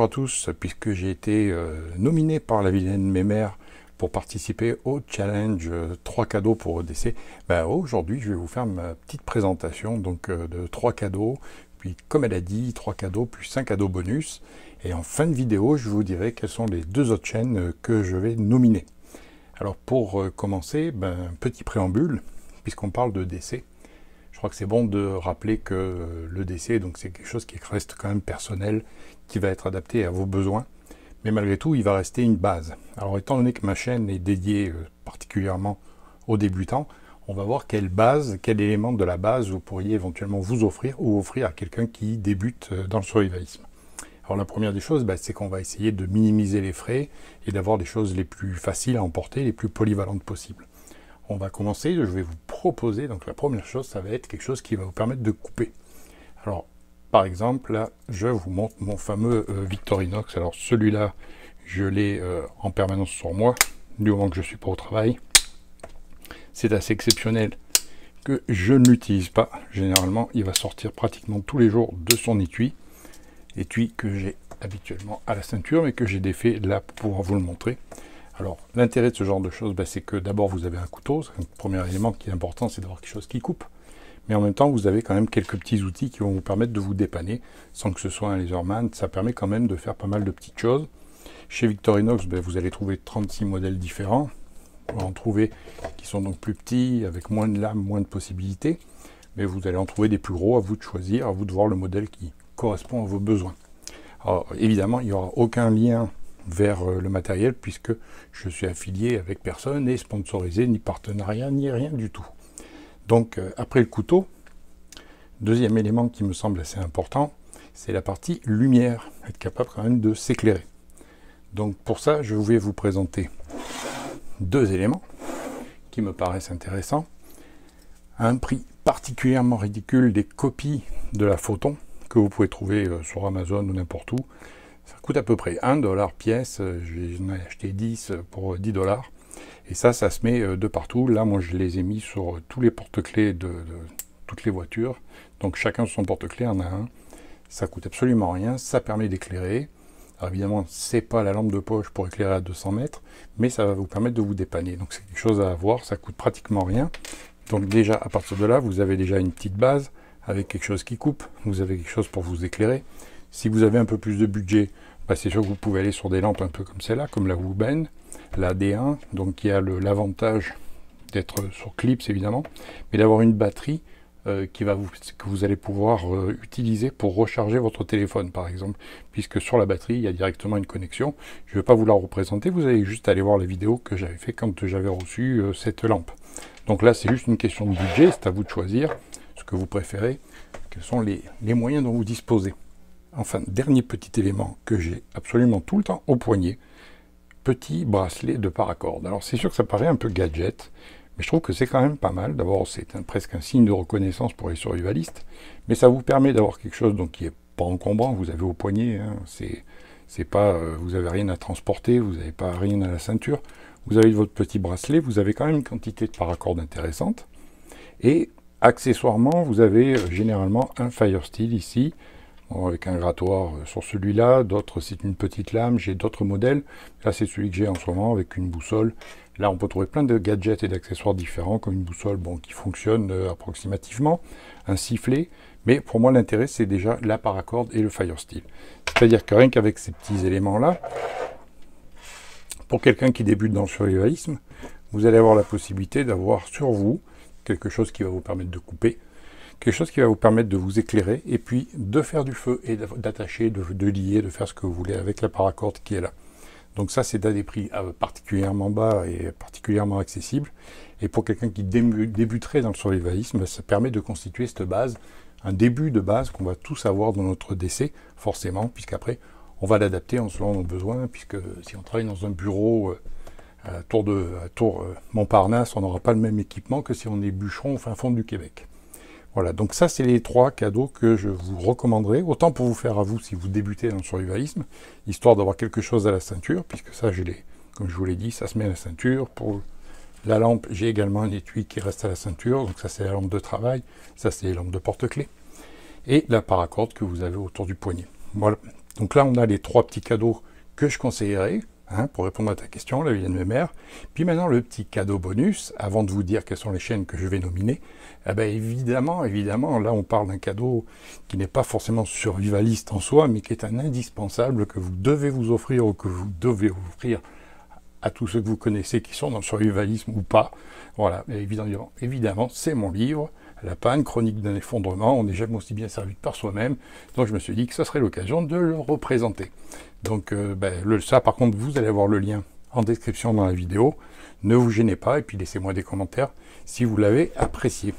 Bonjour à tous, puisque j'ai été nominé par la vilaine mémère pour participer au challenge 3 cadeaux pour EDC, aujourd'hui je vais vous faire ma petite présentation de 3 cadeaux, puis comme elle a dit, 3 cadeaux plus 5 cadeaux bonus, et en fin de vidéo je vous dirai quelles sont les 2 autres chaînes que je vais nominer. Alors pour commencer, un petit préambule, puisqu'on parle de DC. Je crois que c'est bon de rappeler que le DC, donc c'est quelque chose qui reste quand même personnel, qui va être adapté à vos besoins, mais malgré tout, il va rester une base. Alors étant donné que ma chaîne est dédiée particulièrement aux débutants, on va voir quelle base, quel élément de la base vous pourriez éventuellement vous offrir ou offrir à quelqu'un qui débute dans le survivalisme. Alors la première des choses, c'est qu'on va essayer de minimiser les frais et d'avoir des choses les plus faciles à emporter, les plus polyvalentes possibles. On va commencer, je vais vous proposer, donc la première chose, ça va être quelque chose qui va vous permettre de couper. Alors, par exemple, là, je vous montre mon fameux Victorinox. Alors, celui-là, je l'ai en permanence sur moi, du moment que je ne suis pas au travail. C'est assez exceptionnel que je ne l'utilise pas. Généralement, il va sortir pratiquement tous les jours de son étui. Étui que j'ai habituellement à la ceinture, mais que j'ai défait là pour pouvoir vous le montrer. Alors, l'intérêt de ce genre de choses, c'est que d'abord, vous avez un couteau. Le premier élément qui est important, c'est d'avoir quelque chose qui coupe. Mais en même temps, vous avez quand même quelques petits outils qui vont vous permettre de vous dépanner, sans que ce soit un laserman. Ça permet quand même de faire pas mal de petites choses. Chez Victorinox, vous allez trouver 36 modèles différents. Vous allez en trouver qui sont donc plus petits, avec moins de lames, moins de possibilités. Mais vous allez en trouver des plus gros, à vous de choisir, à vous de voir le modèle qui correspond à vos besoins. Alors, évidemment, il n'y aura aucun lien vers le matériel, puisque je suis affilié avec personne, et sponsorisé, ni partenariat, ni rien du tout. Donc, après le couteau, deuxième élément qui me semble assez important, c'est la partie lumière, être capable quand même de s'éclairer. Donc, pour ça, je vais vous présenter 2 éléments qui me paraissent intéressants. À un prix particulièrement ridicule, des copies de la Photon, que vous pouvez trouver sur Amazon ou n'importe où. Ça coûte à peu près 1 $ pièce, j'en ai acheté 10 pour 10 $. Et ça se met de partout. Là, moi, je les ai mis sur tous les porte-clés de toutes les voitures. Donc, chacun son porte-clés en a un. Ça coûte absolument rien. Ça permet d'éclairer. Alors, évidemment, c'est pas la lampe de poche pour éclairer à 200 mètres, mais ça va vous permettre de vous dépanner. Donc, c'est quelque chose à avoir. Ça coûte pratiquement rien. Donc, déjà, à partir de là, vous avez déjà une petite base avec quelque chose qui coupe. Vous avez quelque chose pour vous éclairer. Si vous avez un peu plus de budget, c'est sûr que vous pouvez aller sur des lampes un peu comme celle-là, comme la Wuben, la D1, donc qui a l'avantage d'être sur clips évidemment, mais d'avoir une batterie que vous allez pouvoir utiliser pour recharger votre téléphone par exemple, puisque sur la batterie il y a directement une connexion. Je ne vais pas vous la représenter, vous allez juste aller voir la vidéo que j'avais fait quand j'avais reçu cette lampe. Donc là c'est juste une question de budget, c'est à vous de choisir ce que vous préférez, quels sont les moyens dont vous disposez. Enfin, dernier petit élément que j'ai absolument tout le temps au poignet, petit bracelet de paracorde. Alors c'est sûr que ça paraît un peu gadget, mais je trouve que c'est quand même pas mal. D'abord, c'est presque un signe de reconnaissance pour les survivalistes, mais ça vous permet d'avoir quelque chose qui est pas encombrant. Vous avez au poignet, hein, c'est pas, vous avez rien à transporter, vous n'avez pas rien à la ceinture. Vous avez votre petit bracelet, vous avez quand même une quantité de paracorde intéressante, et accessoirement, vous avez généralement un fire steel ici. Avec un grattoir sur celui-là, d'autres c'est une petite lame, j'ai d'autres modèles. Là c'est celui que j'ai en ce moment avec une boussole. Là on peut trouver plein de gadgets et d'accessoires différents, comme une boussole qui fonctionne approximativement, un sifflet. Mais pour moi l'intérêt c'est déjà la paracorde et le fire steel. C'est-à-dire que rien qu'avec ces petits éléments-là, pour quelqu'un qui débute dans le survivalisme, vous allez avoir la possibilité d'avoir sur vous quelque chose qui va vous permettre de couper, quelque chose qui va vous permettre de vous éclairer et puis de faire du feu et d'attacher, de lier, de faire ce que vous voulez avec la paracorde qui est là. Donc ça, c'est à des prix particulièrement bas et particulièrement accessibles. Et pour quelqu'un qui débuterait dans le survivalisme, ça permet de constituer cette base, un début de base qu'on va tous avoir dans notre DC, forcément, puisqu'après, on va l'adapter en selon nos besoins, puisque si on travaille dans un bureau à Tour Montparnasse, on n'aura pas le même équipement que si on est bûcheron au fin fond du Québec. Voilà, donc ça c'est les 3 cadeaux que je vous recommanderais, autant pour vous faire à vous si vous débutez dans le survivalisme, histoire d'avoir quelque chose à la ceinture, puisque ça comme je vous l'ai dit, ça se met à la ceinture. Pour la lampe, j'ai également un étui qui reste à la ceinture, donc ça c'est la lampe de travail, ça c'est les lampes de porte-clés, et la paracorde que vous avez autour du poignet. Voilà, Donc là, on a les 3 petits cadeaux que je conseillerais, hein, pour répondre à ta question, la vilaine mémère. Puis maintenant, le petit cadeau bonus, avant de vous dire quelles sont les chaînes que je vais nominer, eh ben évidemment, là on parle d'un cadeau qui n'est pas forcément survivaliste en soi, mais qui est un indispensable que vous devez vous offrir ou que vous devez offrir à tous ceux que vous connaissez qui sont dans le survivalisme ou pas. Voilà, et évidemment c'est mon livre, La panne, chronique d'un effondrement. On n'est jamais aussi bien servi que par soi-même, donc je me suis dit que ce serait l'occasion de le représenter. Donc ça par contre, vous allez avoir le lien en description dans la vidéo. Ne vous gênez pas, et puis laissez-moi des commentaires si vous l'avez apprécié.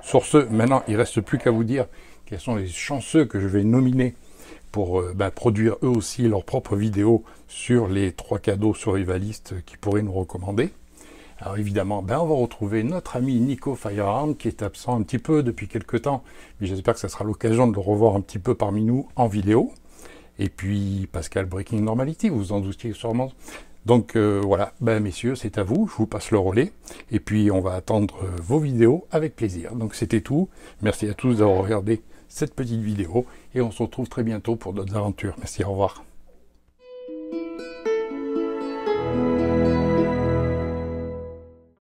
Sur ce, maintenant, il ne reste plus qu'à vous dire quels sont les chanceux que je vais nominer pour produire eux aussi leurs propres vidéos sur les 3 cadeaux survivalistes qui pourraient nous recommander. Alors évidemment, on va retrouver notre ami Nico Firearm qui est absent un petit peu depuis quelques temps, mais j'espère que ça sera l'occasion de le revoir un petit peu parmi nous en vidéo. Et puis Pascal Breaking Normality, vous vous en doutiez sûrement. Donc voilà, messieurs, c'est à vous, je vous passe le relais, et puis on va attendre vos vidéos avec plaisir. Donc c'était tout, merci à tous d'avoir regardé cette petite vidéo, et on se retrouve très bientôt pour d'autres aventures. Merci, au revoir.